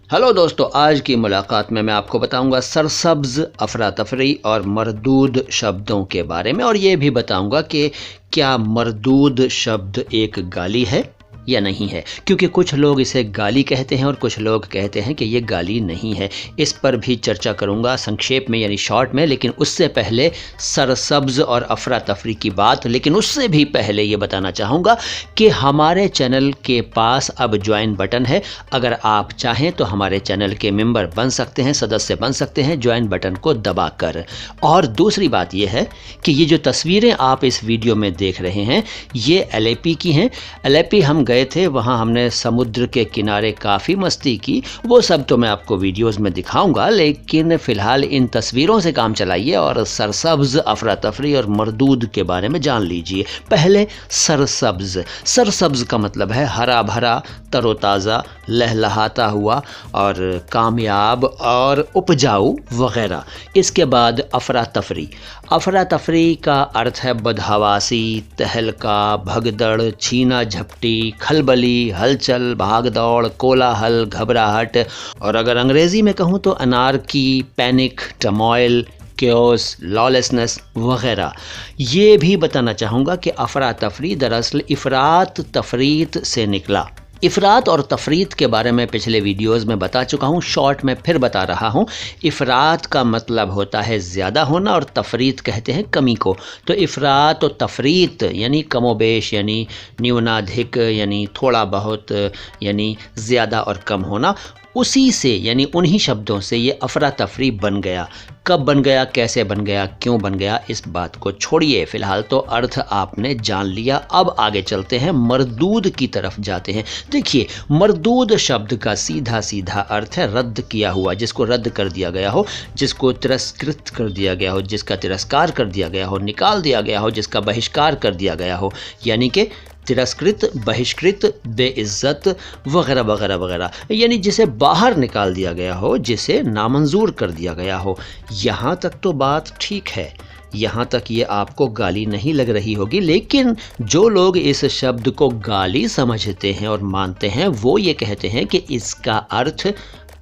Hello दोस्तों, आज की मुलाकात में मैं आपको बताऊंगा सरसब्ज, अफरा तफरी और मरदूद शब्दों के बारे में, और ये भी बताऊंगा कि क्या मरदूद शब्द एक गाली है या नहीं है, क्योंकि कुछ लोग इसे गाली कहते हैं और कुछ लोग कहते हैं कि ये गाली नहीं है। इस पर भी चर्चा करूंगा संक्षेप में यानी शॉर्ट में, लेकिन उससे पहले सरसब्ज और अफरा तफरी की बात। लेकिन उससे भी पहले ये बताना चाहूँगा कि हमारे चैनल के पास अब ज्वाइन बटन है। अगर आप चाहें तो हमारे चैनल के मेंबर बन सकते हैं, सदस्य बन सकते हैं ज्वाइन बटन को दबाकर। और दूसरी बात यह है कि ये जो तस्वीरें आप इस वीडियो में देख रहे हैं ये LAP की हैं। LAP हम गए थे, वहाँ हमने समुद्र के किनारे काफ़ी मस्ती की। वो सब तो मैं आपको वीडियोस में दिखाऊंगा, लेकिन फ़िलहाल इन तस्वीरों से काम चलाइए और सरसब्ज, अफरा तफरी और मरदूद के बारे में जान लीजिए। पहले सरसब्ज। सरसब्ज का मतलब है हरा भरा, तरोताज़ा, लहलहाता हुआ और कामयाब और उपजाऊ वगैरह। इसके बाद अफरा तफरी। अफरा तफरी का अर्थ है बदहवासी, तहलका, भगदड़, छीना झपटी, खलबली, हलचल, भागदौड़, कोलाहल, घबराहट। और अगर अंग्रेज़ी में कहूँ तो anarchy, panic, turmoil, chaos, lawlessness वगैरह। ये भी बताना चाहूँगा कि अफरा तफरी दरअसल इफ़रात तफरीत से निकला। इफ़रात और तफरीत के बारे में पिछले वीडियोस में बता चुका हूँ, शॉर्ट में फिर बता रहा हूँ। इफ़रात का मतलब होता है ज़्यादा होना और तफरीत कहते हैं कमी को। तो इफ़रात और तफरीत यानी कमोबेश, यानी न्यूनाधिक, यानी थोड़ा बहुत, यानी ज़्यादा और कम होना। उसी से यानी उन्हीं शब्दों से ये अफरा तफरी बन गया। कब बन गया, कैसे बन गया, क्यों बन गया, इस बात को छोड़िए, फ़िलहाल तो अर्थ आपने जान लिया। अब आगे चलते हैं, मरदूद की तरफ जाते हैं। देखिए, मरदूद शब्द का सीधा सीधा अर्थ है रद्द किया हुआ, जिसको रद्द कर दिया गया हो, जिसको तिरस्कृत कर दिया गया हो, जिसका तिरस्कार कर दिया गया हो, निकाल दिया गया हो, जिसका बहिष्कार कर दिया गया हो, यानी कि तिरस्कृत, बहिष्कृत, बेइज्जत वगैरह वगैरह वगैरह, यानी जिसे बाहर निकाल दिया गया हो, जिसे नामंजूर कर दिया गया हो। यहाँ तक तो बात ठीक है, यहाँ तक ये आपको गाली नहीं लग रही होगी। लेकिन जो लोग इस शब्द को गाली समझते हैं और मानते हैं, वो ये कहते हैं कि इसका अर्थ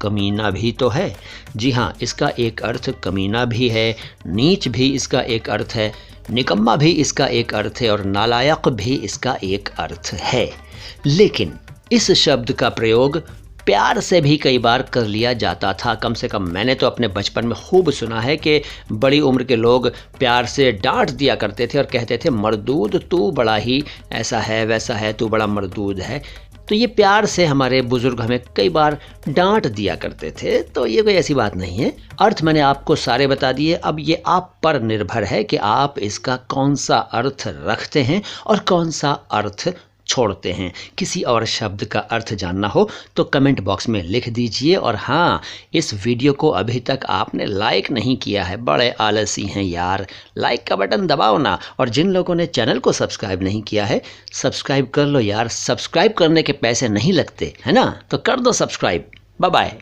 कमीना भी तो है। जी हाँ, इसका एक अर्थ कमीना भी है, नीच भी इसका एक अर्थ है, निकम्मा भी इसका एक अर्थ है और नालायक भी इसका एक अर्थ है। लेकिन इस शब्द का प्रयोग प्यार से भी कई बार कर लिया जाता था। कम से कम मैंने तो अपने बचपन में खूब सुना है कि बड़ी उम्र के लोग प्यार से डांट दिया करते थे और कहते थे मरदूद, तू बड़ा ही ऐसा है वैसा है, तू बड़ा मरदूद है। तो ये प्यार से हमारे बुजुर्ग हमें कई बार डांट दिया करते थे, तो ये कोई ऐसी बात नहीं है। अर्थ मैंने आपको सारे बता दिए। अब ये आप पर निर्भर है कि आप इसका कौन सा अर्थ रखते हैं और कौन सा अर्थ छोड़ते हैं। किसी और शब्द का अर्थ जानना हो तो कमेंट बॉक्स में लिख दीजिए। और हाँ, इस वीडियो को अभी तक आपने लाइक नहीं किया है, बड़े आलसी हैं यार, लाइक का बटन दबाओ ना। और जिन लोगों ने चैनल को सब्सक्राइब नहीं किया है, सब्सक्राइब कर लो यार, सब्सक्राइब करने के पैसे नहीं लगते है ना, तो कर दो सब्सक्राइब। Bye bye.